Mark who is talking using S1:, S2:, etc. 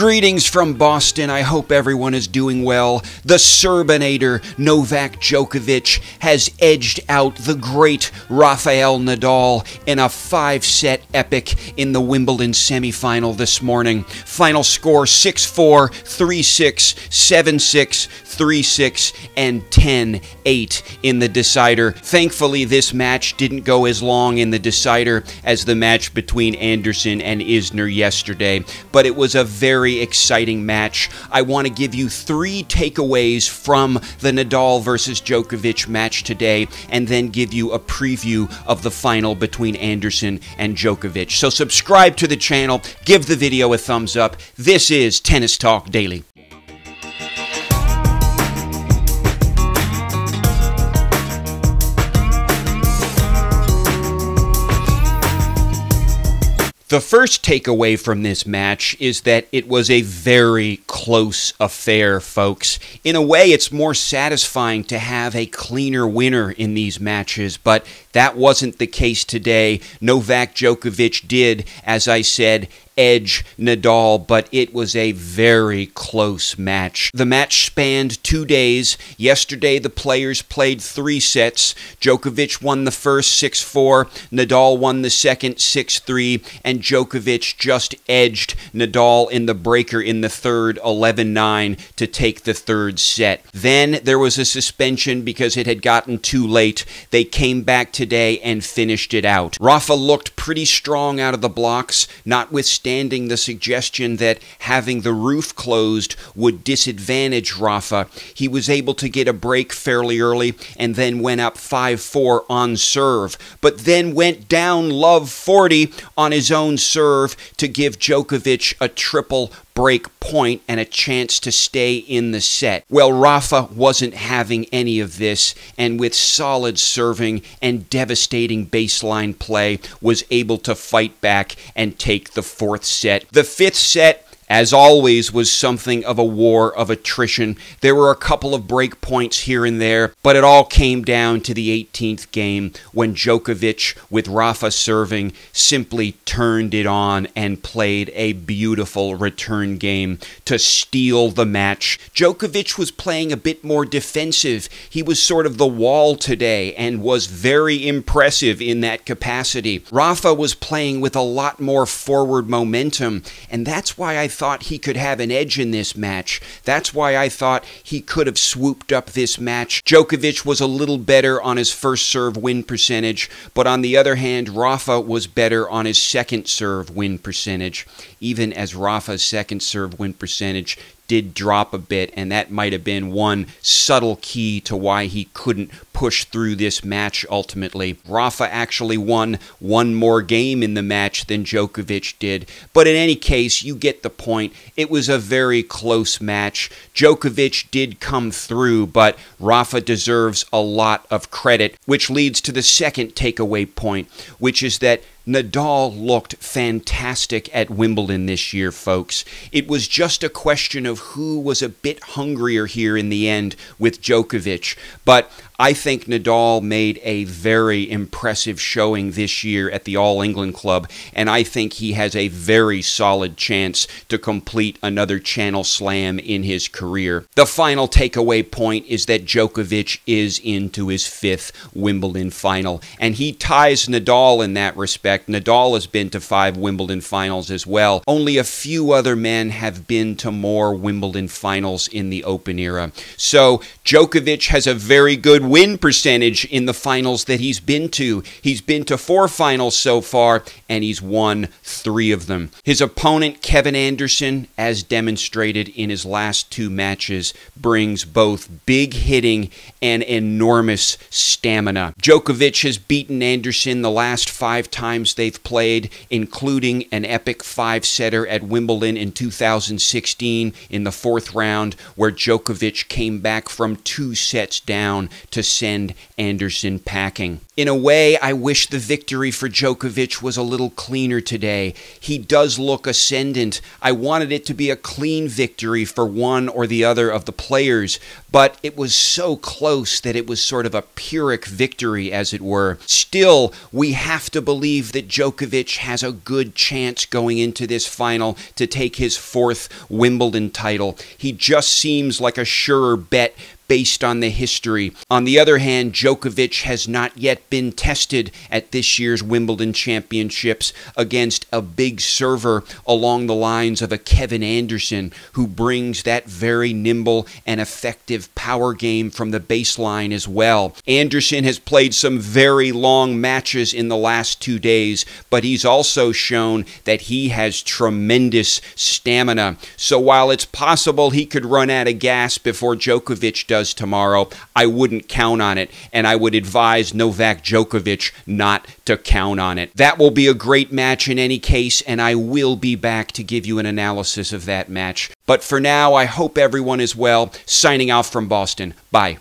S1: Greetings from Boston. I hope everyone is doing well. The Serbinator Novak Djokovic has edged out the great Rafael Nadal in a 5-set epic in the Wimbledon semifinal this morning. Final score 6-4, 3-6, 7-6, 3-6, and 10-8 in the decider. Thankfully, this match didn't go as long in the decider as the match between Anderson and Isner yesterday, but it was a very exciting match. I want to give you 3 takeaways from the Nadal versus Djokovic match today, and then give you a preview of the final between Anderson and Djokovic. So subscribe to the channel, give the video a thumbs up. This is Tennis Talk Daily. The first takeaway from this match is that it was a very close affair, folks. In a way, it's more satisfying to have a cleaner winner in these matches, but that wasn't the case today. Novak Djokovic did, as I said, edge Nadal, but it was a very close match. The match spanned 2 days. Yesterday, the players played 3 sets. Djokovic won the first 6-4, Nadal won the second 6-3, and Djokovic just edged Nadal in the breaker in the third 11-9 to take the third set. Then there was a suspension because it had gotten too late. They came back today and finished it out. Rafa looked pretty strong out of the blocks, notwithstanding the suggestion that having the roof closed would disadvantage Rafa. He was able to get a break fairly early and then went up 5-4 on serve, but then went down love 40 on his own serve to give Djokovic a triple break point and a chance to stay in the set. Well, Rafa wasn't having any of this, and with solid serving and devastating baseline play, was able to fight back and take the 4th set. The 5th set, as always, was something of a war of attrition. There were a couple of break points here and there, but it all came down to the 18th game when Djokovic, with Rafa serving, simply turned it on and played a beautiful return game to steal the match. Djokovic was playing a bit more defensive. He was sort of the wall today and was very impressive in that capacity. Rafa was playing with a lot more forward momentum, and that's why I thought he could have an edge in this match. That's why I thought he could have swooped up this match. Djokovic was a little better on his first serve win percentage, but on the other hand, Rafa was better on his second serve win percentage, even as Rafa's second serve win percentage did drop a bit, and that might have been one subtle key to why he couldn't push through this match ultimately. Rafa actually won one more game in the match than Djokovic did, but in any case, you get the point. It was a very close match. Djokovic did come through, but Rafa deserves a lot of credit, which leads to the second takeaway point, which is that Nadal looked fantastic at Wimbledon this year, folks. It was just a question of who was a bit hungrier here in the end with Djokovic, but I think Nadal made a very impressive showing this year at the All England Club, and I think he has a very solid chance to complete another Channel Slam in his career. The final takeaway point is that Djokovic is into his 5th Wimbledon final, and he ties Nadal in that respect. Nadal has been to 5 Wimbledon finals as well. Only a few other men have been to more Wimbledon finals in the Open era. So Djokovic has a very good win percentage in the finals that he's been to. He's been to 4 finals so far, and he's won 3 of them. His opponent, Kevin Anderson, as demonstrated in his last 2 matches, brings both big hitting and enormous stamina. Djokovic has beaten Anderson the last 5 times they've played, including an epic 5-setter at Wimbledon in 2016 in the 4th round, where Djokovic came back from 2 sets down to send Anderson packing. In a way, I wish the victory for Djokovic was a little cleaner today. He does look ascendant. I wanted it to be a clean victory for one or the other of the players, but it was so close that it was sort of a Pyrrhic victory, as it were. Still, we have to believe that Djokovic has a good chance going into this final to take his 4th Wimbledon title. He just seems like a surer bet based on the history. On the other hand, Djokovic has not yet been tested at this year's Wimbledon Championships against a big server along the lines of a Kevin Anderson, who brings that very nimble and effective power game from the baseline as well. Anderson has played some very long matches in the last 2 days, but he's also shown that he has tremendous stamina. So while it's possible he could run out of gas before Djokovic does tomorrow, I wouldn't count on it, and I would advise Novak Djokovic not to count on it. That will be a great match in any case, and I will be back to give you an analysis of that match. But for now, I hope everyone is well. Signing off from Boston. Bye.